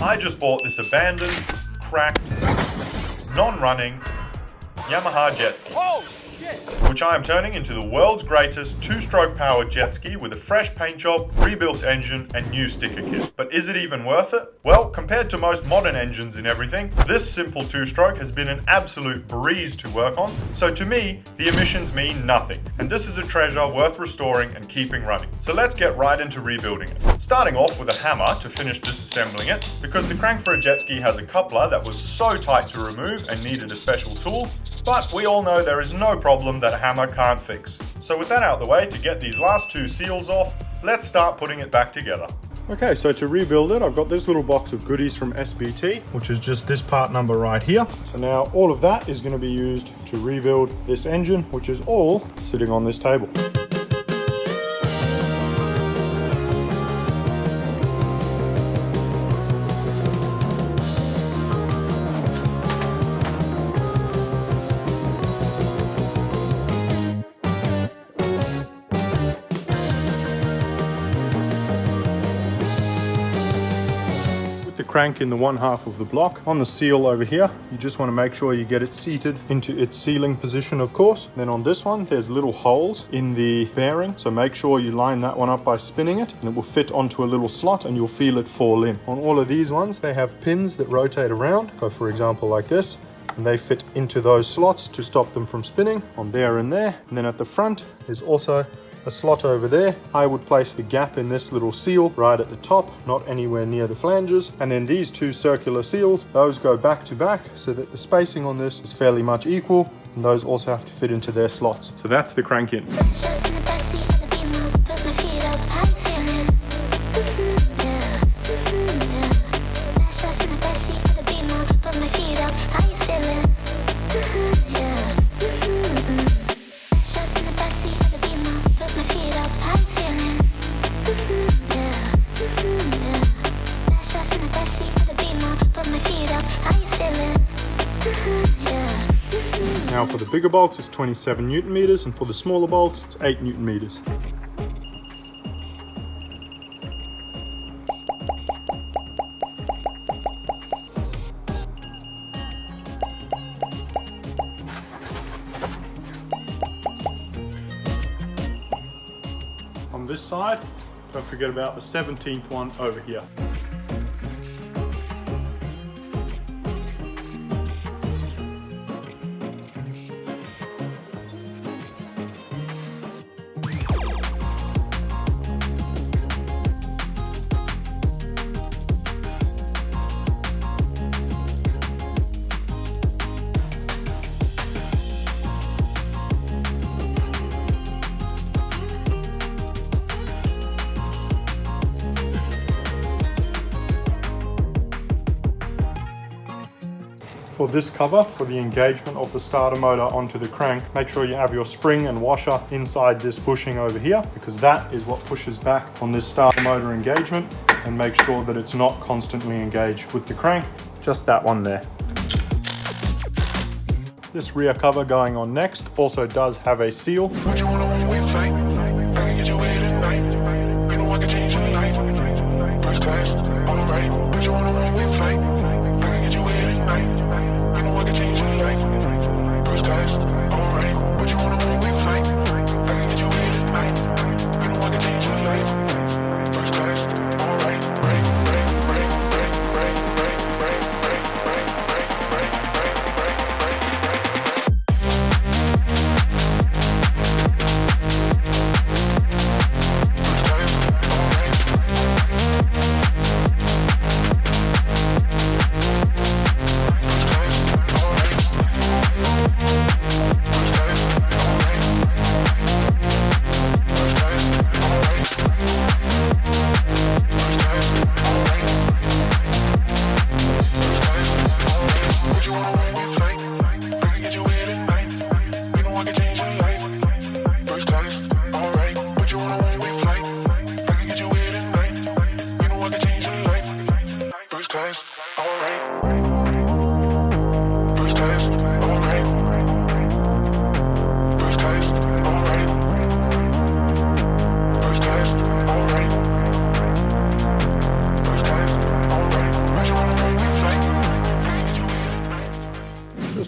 I just bought this abandoned, cracked, non-running Yamaha Jetski, which I am turning into the world's greatest two-stroke powered jet ski with a fresh paint job, rebuilt engine, and new sticker kit. But is it even worth it? Well, compared to most modern engines and everything, this simple two-stroke has been an absolute breeze to work on, so to me, the emissions mean nothing, and this is a treasure worth restoring and keeping running. So let's get right into rebuilding it. Starting off with a hammer to finish disassembling it, because the crank for a jet ski has a coupler that was so tight to remove and needed a special tool, but we all know there is no problem that a hammer can't fix. So with that out of the way, to get these last two seals off, let's start putting it back together. Okay, so to rebuild it, I've got this little box of goodies from SBT, which is just this part number right here. So now all of that is going to be used to rebuild this engine, which is all sitting on this table. Crank in the one half of the block. On the seal over here, you just want to make sure you get it seated into its sealing position, of course. Then on this one, there's little holes in the bearing, so make sure you line that one up by spinning it, and it will fit onto a little slot and you'll feel it fall in. On all of these ones, they have pins that rotate around, so for example like this, and they fit into those slots to stop them from spinning on there and there. And then at the front is also a slot over there. I would place the gap in this little seal right at the top, not anywhere near the flanges. And then these two circular seals, those go back to back so that the spacing on this is fairly much equal, and those also have to fit into their slots. So that's the crank in. Now for the bigger bolts it's 27 Newton meters, and for the smaller bolts it's 8 Newton meters. On this side, don't forget about the 17th one over here. For this cover, for the engagement of the starter motor onto the crank, make sure you have your spring and washer inside this bushing over here, because that is what pushes back on this starter motor engagement and make sure that it's not constantly engaged with the crank. Just that one there. This rear cover going on next also does have a seal.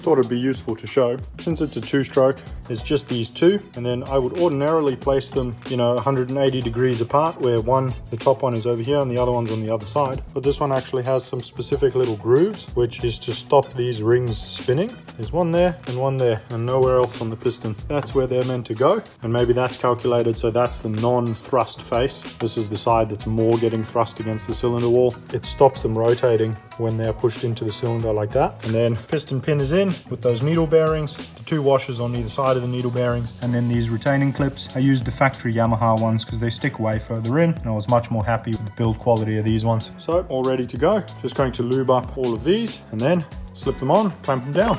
thought it'd be useful to show. Since it's a two-stroke, it's just these two, and then I would ordinarily place them, you know, 180 degrees apart, where the top one is over here and the other one's on the other side. But this one actually has some specific little grooves, which is to stop these rings spinning. There's one there and nowhere else on the piston. That's where they're meant to go, and maybe that's calculated so that's the non-thrust face. This is the side that's more getting thrust against the cylinder wall. It stops them rotating when they're pushed into the cylinder like that. And then piston pin is in with those needle bearings, the two washers on either side of the needle bearings, and then these retaining clips. I used the factory Yamaha ones because they stick way further in, and I was much more happy with the build quality of these ones. So all ready to go. Just going to lube up all of these and then slip them on, clamp them down.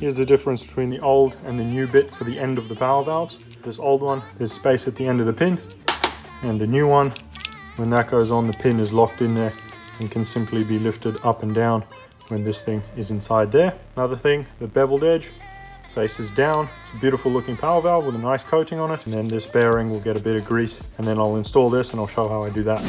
Here's the difference between the old and the new bit for the end of the power valves. This old one, there's space at the end of the pin, and the new one, when that goes on, the pin is locked in there and can simply be lifted up and down when this thing is inside there. Another thing, the beveled edge faces down. It's a beautiful looking power valve with a nice coating on it, and then this bearing will get a bit of grease, and then I'll install this and I'll show how I do that.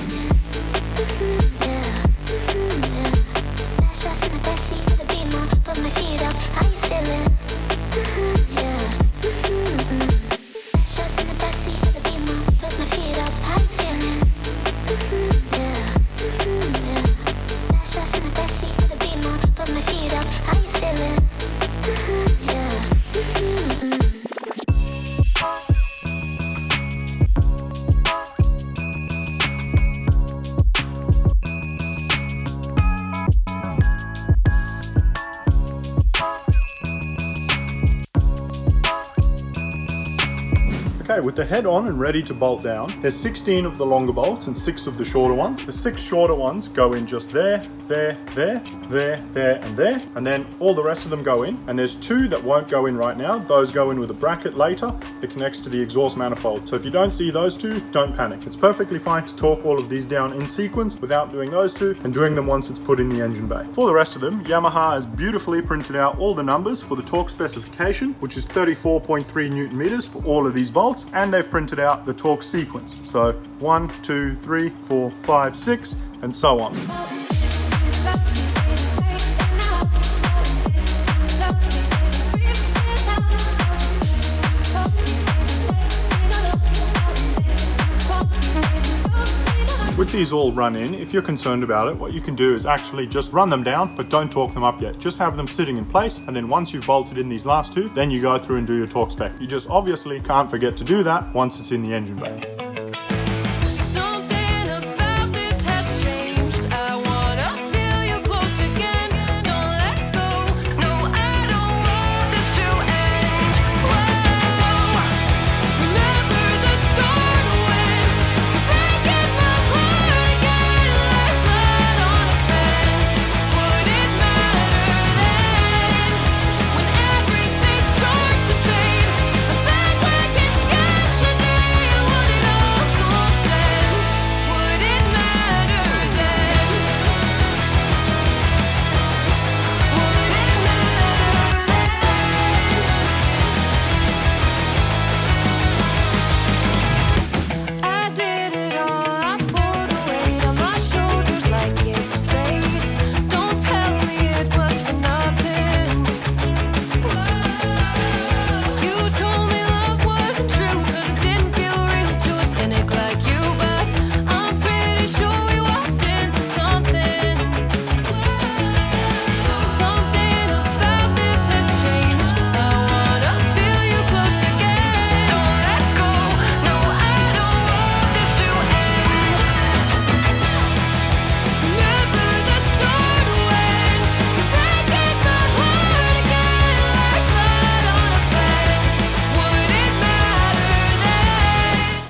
Okay, with the head on and ready to bolt down, there's 16 of the longer bolts and 6 of the shorter ones. The 6 shorter ones go in just there, there, there, there, there, and there, and then all the rest of them go in. And there's 2 that won't go in right now. Those go in with a bracket later that connects to the exhaust manifold. So if you don't see those 2, don't panic. It's perfectly fine to torque all of these down in sequence without doing those 2 and doing them once it's put in the engine bay. For the rest of them, Yamaha has beautifully printed out all the numbers for the torque specification, which is 34.3 Newton meters for all of these volts, and they've printed out the torque sequence. So 1, 2, 3, 4, 5, 6, and so on. With these all run in, if you're concerned about it, what you can do is actually just run them down, but don't torque them up yet. Just have them sitting in place, and then once you've bolted in these last 2, then you go through and do your torque spec. You just obviously can't forget to do that once it's in the engine bay.